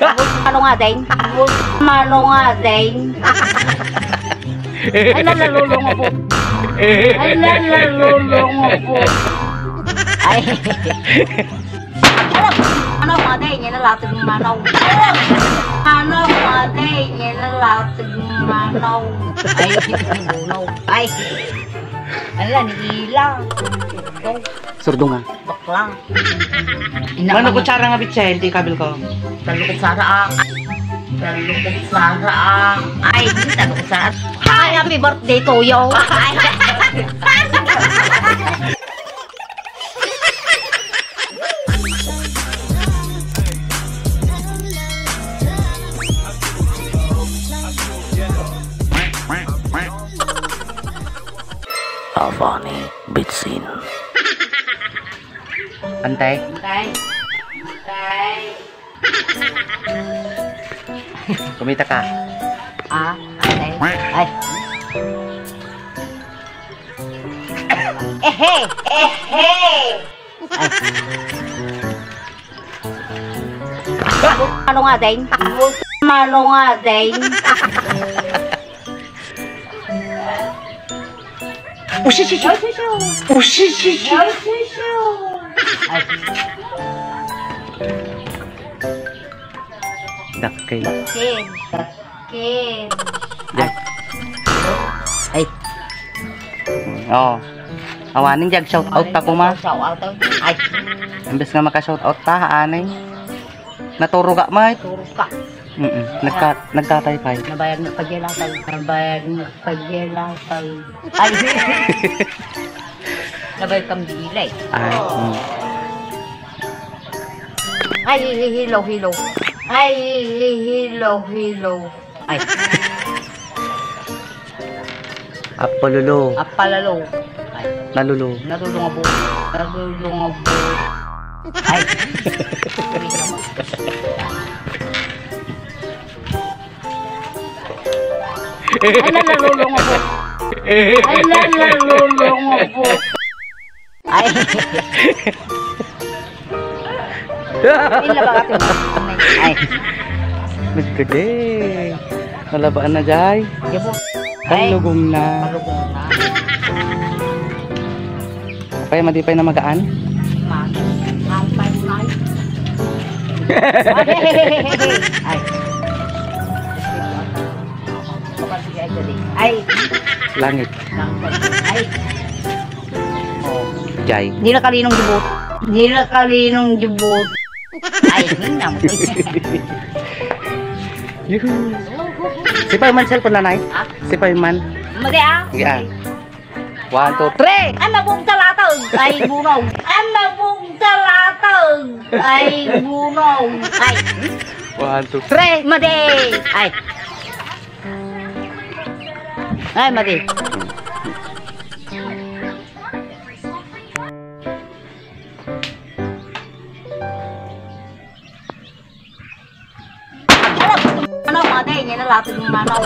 Ano nga din? Ano nga din? Ay, nalalulong ako. Ay, nalalulong ako. Ay. Ano nga din? Yan ang latag ng manaw. Ano nga din? Yan ang latag ng manaw. Ay, bunaw. Ay. Ano lang, iilang. Surdo nga. Bakla. Ano kutsara nga bitsa, hindi kabil ko. Talukot sa talukot sa ay, talukot sa hi, happy birthday to you. Ay. Avani Bitsin. Antay. Antay. Antay. Kumita ka. Antay. Ay. Ehe! Ehe! Ay. Ano nga din? Ano nga din? Ushishishu. Ushishishu. Ay. Dakay. Dakin. Dakin. Ay. Ay. Oh. Awaning jag shout out ta ko ma. Shout out. Ay. Imbes nga maka shout out ta anay. Naturo ka may. Turo ka. Nagtataypay. Nabayag na pagyelatay. Nabayag na pagyelatay. Ay. Nabayag kang bilay. Ay. Ay, hilo. Ay, hilo. Ay. Apalolo. Apalalo. Ay. Nalulo. Nalulungabo. Ay. Ay, nalalulong ako. Ay, nalalulong ako. Ay. Pila ba ka? Ay. Nagkade. Nalabaan na jay. Yabo. Kalugong na. Malugong na. Apay madipay na magaan. Ampay. Ay. Ay. Langit. Ay. Jay. Hindi na kalinong jubot. Ay, hinam. Yuhu. Si Payman cellphone nanay. Si Payman. Madi ah. Yan. 1, 2, 3. Ay, mabong talatag. Ay, bunaw. Ay, mabong talatag. Ay, bunaw. Ay. 1, 2, 3. Madi. Ay. Ay, madi. Ano madi? Yan na latag ng manaw.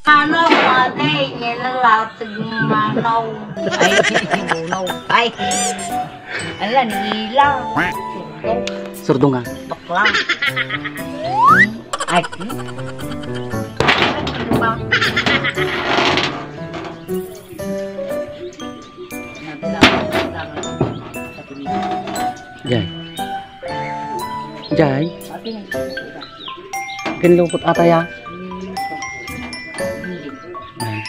Ano madi? Yan na latag ng manaw. Ay, bunaw. Ay. Ano lang, ilang. Surdo nga. Bakla. Ay. Jay. Jay. Kinlupot ata ya. Ay.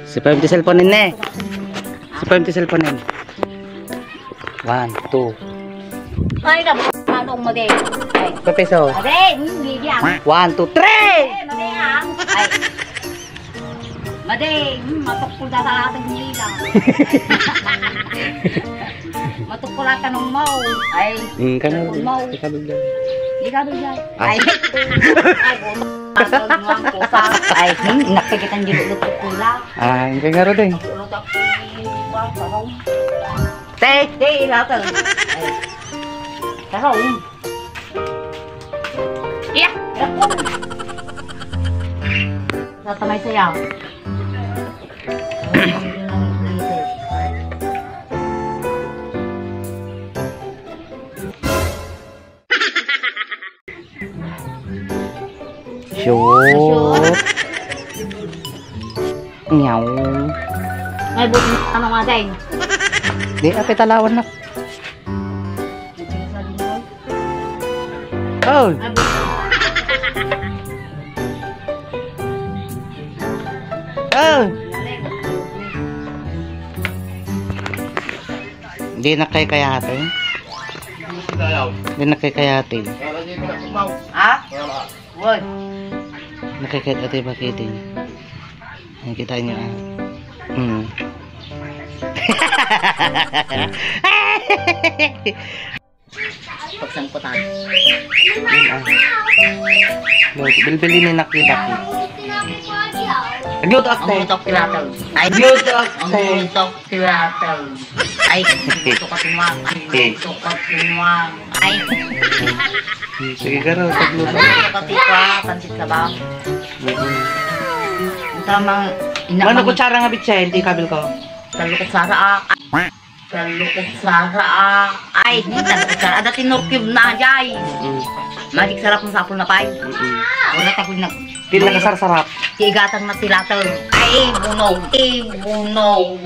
Si Payman ti cellphone ni. Si Payman ti cellphone ni. 1, 2. Ay, anong madi? Ay. Peso. Madi, hindi yan. 1, 2, 3. Madi ang. Ay. Madi, matukpul na sa ating nila. Matukpul ka ng mau. Ay. Kanal. Mau. Ikabig lang. Ikaw dyan. Ay. Ay, bunuang pusa. Ay, nakagitan dito lutot pula. Ay, kaya nga ro din. Lutot pula. Te, ilatal. Ay. Kahong. Iya, rakon. Tatamay sayaw. Shoot. Nyaw. May buti ano nga dahil. Di, ape talawan na. Oh. May buti. Oh. Di na kay kayatin. Di na kay kayatin. Ha? Woy. Nakikita ito yung bakitin. Nakikita nyo ah. Pagsangkutan. Yun ah. Bilbilin ni nakibaki. Nagluto ako Ang tayo. utok kilatal. Ay, Nagluto ako ang tayo. utok kilatal. Ay, utok ka tinuwang. Ay, utok ka tinuwang. Ay, Sige karo, nagluto. utok ka tinuwang. Pansit ka ba? Tamang Ano kutsara nga bitsa, hindi kabil ko. talukot sara talukot sara ay talukot sara ada tinurkib na jay magic sarap ng sapol na pay wala takoy nag Hindi na kasar-sarap. tigatang na tilatag ay bunog ay no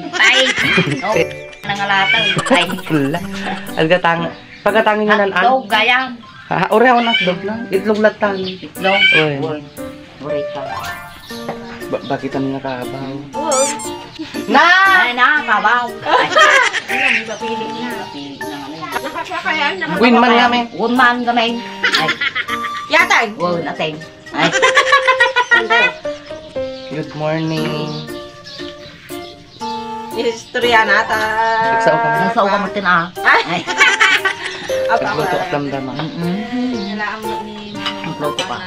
nangalatag ay Wala. Algatang. Pagkatangin nyo nan hotdog gayam Ore ako ng dog lang. Itlog latang. itlog Uy. buray ka Bakit ang nakabaw? na ay na kabaw ay ano ba pili na Win man nga may. Woman gamay. Ay. Yatay. Wow, natay. Ay. Good morning. Istorya nata. Nagsao ka na? Nasa uka Martin ah. Ay. Nagluto at damdama. Nagluto pa.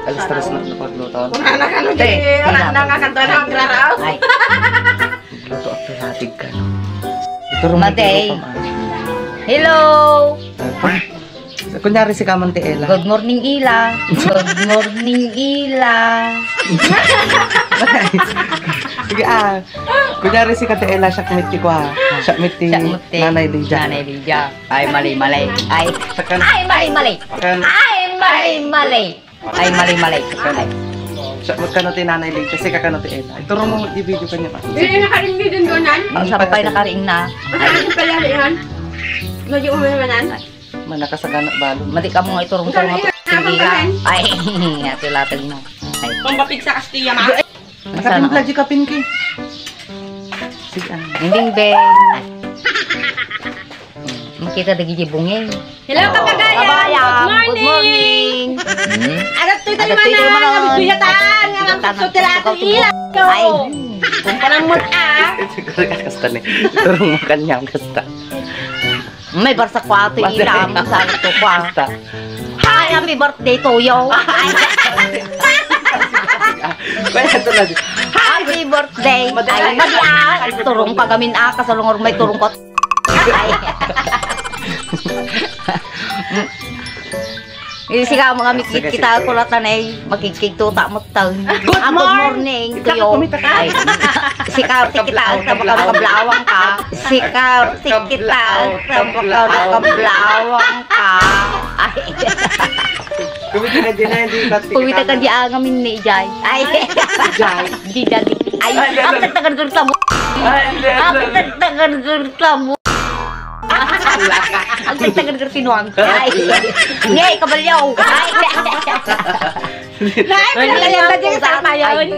Alas tres na napagluto. Wala na kano di. Wala na kakanto na maglaraw. Ay. Nagluto at pihatig ka. Ito rin Maday. Hello. Kunyari si Kamante Ella. Good morning Ila. Good morning Ila. Sige kunyari si Kate Ella, siya kumiti ko ha. Siya kumiti Nanay Lydia. Nanay Lydia. Ay mali. Ay. Sakan. Ay mali. Sakan. Ay mali. Ay mali. Ay. Siya magkano ti Nanay Lydia, kasi kakano ti Ella. Ituro mo i-video ka niya pa. Hindi nakaring din doon. Ang sampay nakariing na. Ano pala yan? Medyo umamanan. Manakasagana balo. Mati ka mo nga iturong-turong at tingila. Ay, atilatag mo. Ay, Pambapig sa Castilla, ma. Nakatimpla di kapin ki. Sige hindi be. Ay. Makita dagi jibungin. Hello, kapagayan. Good morning. Agat tuloy tayo Agat tuloy mana. tayo, Biyatan. Nga ang sutilatan ila. Ay, Kung parang mo Siguro ka kasta ni. Ituro mo kanya ang kasta. may barsa kwato ilam sa to kwa. Kasta. Hi, happy birthday to you. Ay, Kaya ito na. happy birthday. Ay, madi turong pagamin kasalungor may turong kot. Ay. Sika mga mikit kita kulatan ay makikig tuta mo taon. Good morning to you. Ay, sika kita sa makablawang ka. Sika kita sa makablawang ka. Ay. Kumita ka din na hindi pati. Kumita ka di angamin ni Jai. Ay. Jai. Di jadi. Ay, ang tagtagan sa mo. Ang tagtagan sa mo. Ang tagtagan sa sinuang. Ay. Ngay, kabalyaw. Ay. Nay, pinagalan na dyan sa tayon.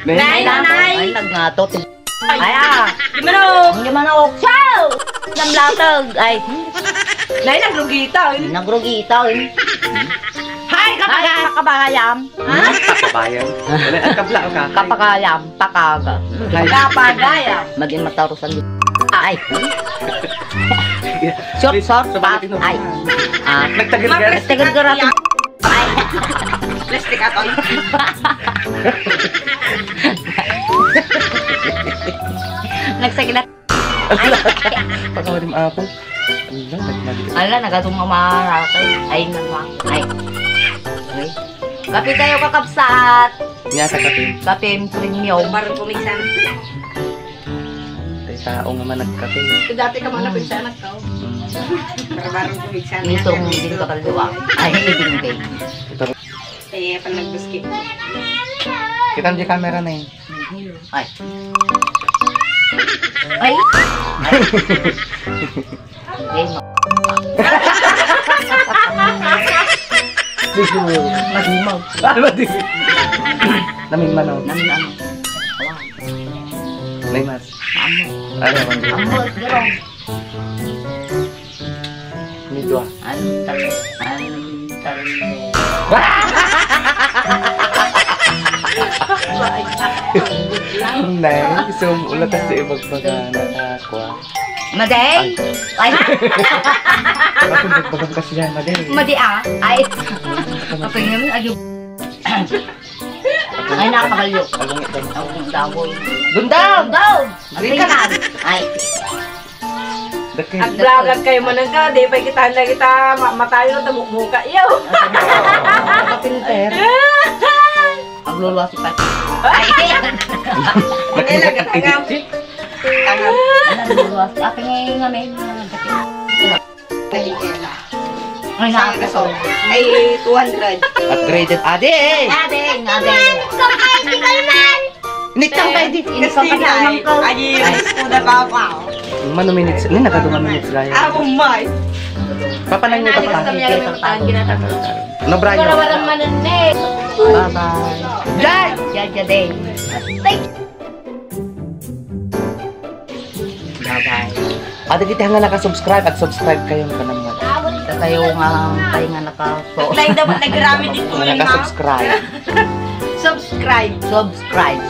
Nay, nanay. Ay, nagngatot. Ay, Gimano? Hindi man ako. Ciao! Namlatag. Ay, Nay, naglugita. nagrugita. Hi, Ay, kapagayam. Ha? Kabayan. Wala ang kabla ka. Kapagayam. Pakaga. Kapagaya. Maging matarusan din. Ay. Short, pat. Ay. Nagtagal-gal. Nagtagal-garat. Ay. Plastic atoy. Nagsagilat. Ay. Pagkawalim ako. Allah, nagmali. Ala, nagatong mamaratay. Ay, nagwang. Ay. Ay. Kape kayo kakapsat. Nga sa kape. Kape premium. Parang pumisan. Tay tao nga man nagkape. Dati ka mga pinsan ko. Barang-barang kumiksan. Itong din ka kaluluwa. Ay, hindi din. Kaya pa nagbuski. Kita mo di camera na yun. Ay. Ay. Ay. Siguro. Madimaw. Namin manaw. Namin ano. Naimas. Amo. Ano naman yun? Amo, gerong. Medyo ah. Antal. Nay, so ulat kasi ibang baga nakakwa. Maday. Ay. Bakit nagbagang kasi yan, Maday? Madi ah. Ay. Apa yung ayo. Ay nakakabalyo. Alungit daw. Ang dawoy. Dundam! Daw. Tingnan. Ay. Daki. At vlogat kayo man ka, di pa kita na kita matayo na tabuk-buka iyo. Kapinter. Ang luluwa si Pat. Ay. Nakilagat edit. Tangan. Ano luluwa si akin nga may Ay nakakasol. Ay 200. Upgraded ade! Adeng. Kapay di kalman. Nitang tayo di. Kasi nga ay rice ko na pa. Mano minutes? Ini nakadunga minutes gaya. Ako may. Papanan niyo Kami pa. ang ginatapos. No branyo. Wala mananay. Bye-bye. Jai! Jajadeng. Bye-bye. Ada kita nga naka-subscribe at subscribe kayo ka naman. Sa kayo nga kayo nga naka-so. Lain dapat nagrami dito na. Naka-subscribe. Subscribe. Subscribe.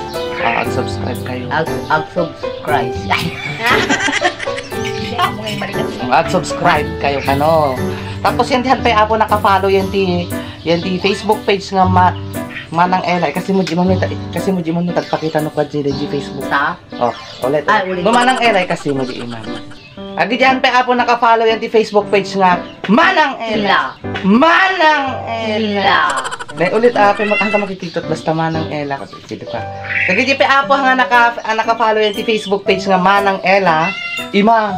Ag-subscribe kayo. Ag-subscribe. Ag-subscribe kayo kano. Tapos yan dihan pa apo naka-follow yan ti Facebook page nga Manang Ella kasi mo di man tagpakita no kwadji di Facebook. Sa? Oh, ulit. Ay, ulit. Manang Ella kasi mo di iman. Agi diyan pa apo naka-follow yan ti Facebook page nga Manang Ella. Manang Ella. Dahil ulit pa makanta makititot basta Manang Ella kasi dito ka. Agi di pa apo nga naka-follow yan ti Facebook page nga Manang Ella. Ima.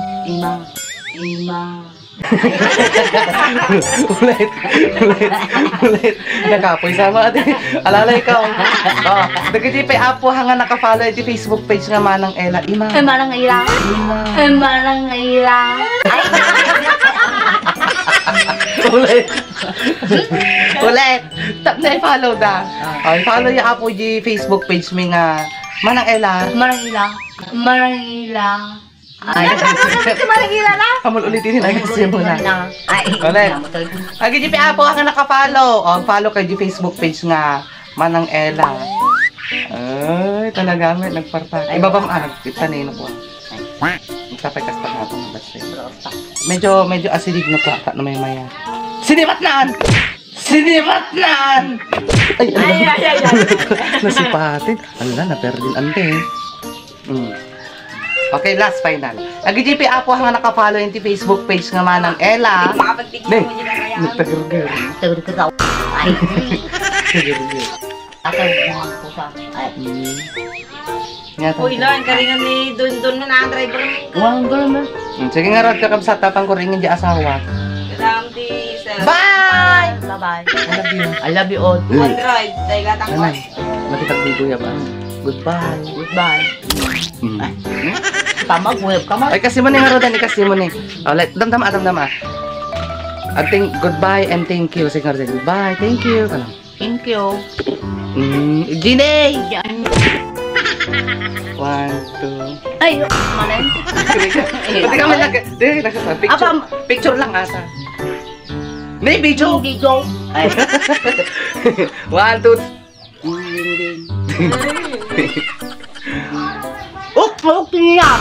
ulit. Nakapoy sama ate. Alalay ka. Oh, dagiti pa apo nga naka-follow ti Facebook page nga Manang Ella. Ima. Ay marang ila. Ay marang ila. Ay. Ulit. Tap na i-follow da. Ay, follow ya apo di Facebook page mi nga Manang Ella. Marang ila. Ay. Marang ila na. Kamul ulitin na kasi mo na. Ay. Ulit. Agi di pa apo nga naka-follow. Oh, follow kay di Facebook page nga Manang Ella. Ay, talaga may nagparpa. Ay, babam nagtanin ko. Tapay kasta nga itong nabas. Medyo acidic na pa na may maya. Sinimat naan! Ay. Nasipatin. Ala, na-perdin ante. Okay, last final. Agi-GP apo nga naka-follow yung Facebook page nga Manang Ella. Makapagtigil mo dyan kaya. Nagtagurger. Tagod ka daw. Ay. Nagtagurger. Ako mga pusa. Ay. Uy, lang, karingan ni Dundun na na-driver mo. Walang gano'n ba? Sige nga rod kakam sa tapang ko ringin di asawa. Kadang di sa Bye! Bye-bye. I love you. I love you all. one ride. Tayo gatang ko. Anay, matitagbigo ya ba? Goodbye. Goodbye. Tama, web ka man. Ay kasi mo ni nga rodan, kasi mo ni. Oh, like, damdam. Goodbye and thank you. Sige nga rodan, goodbye, thank you. Ano? Thank you. Ginay! Yan. 1, 2. Ay, malay. Pati ka man picture lang asa. May video. Video. Ay. 1, 2. Uk, uk, tiyam.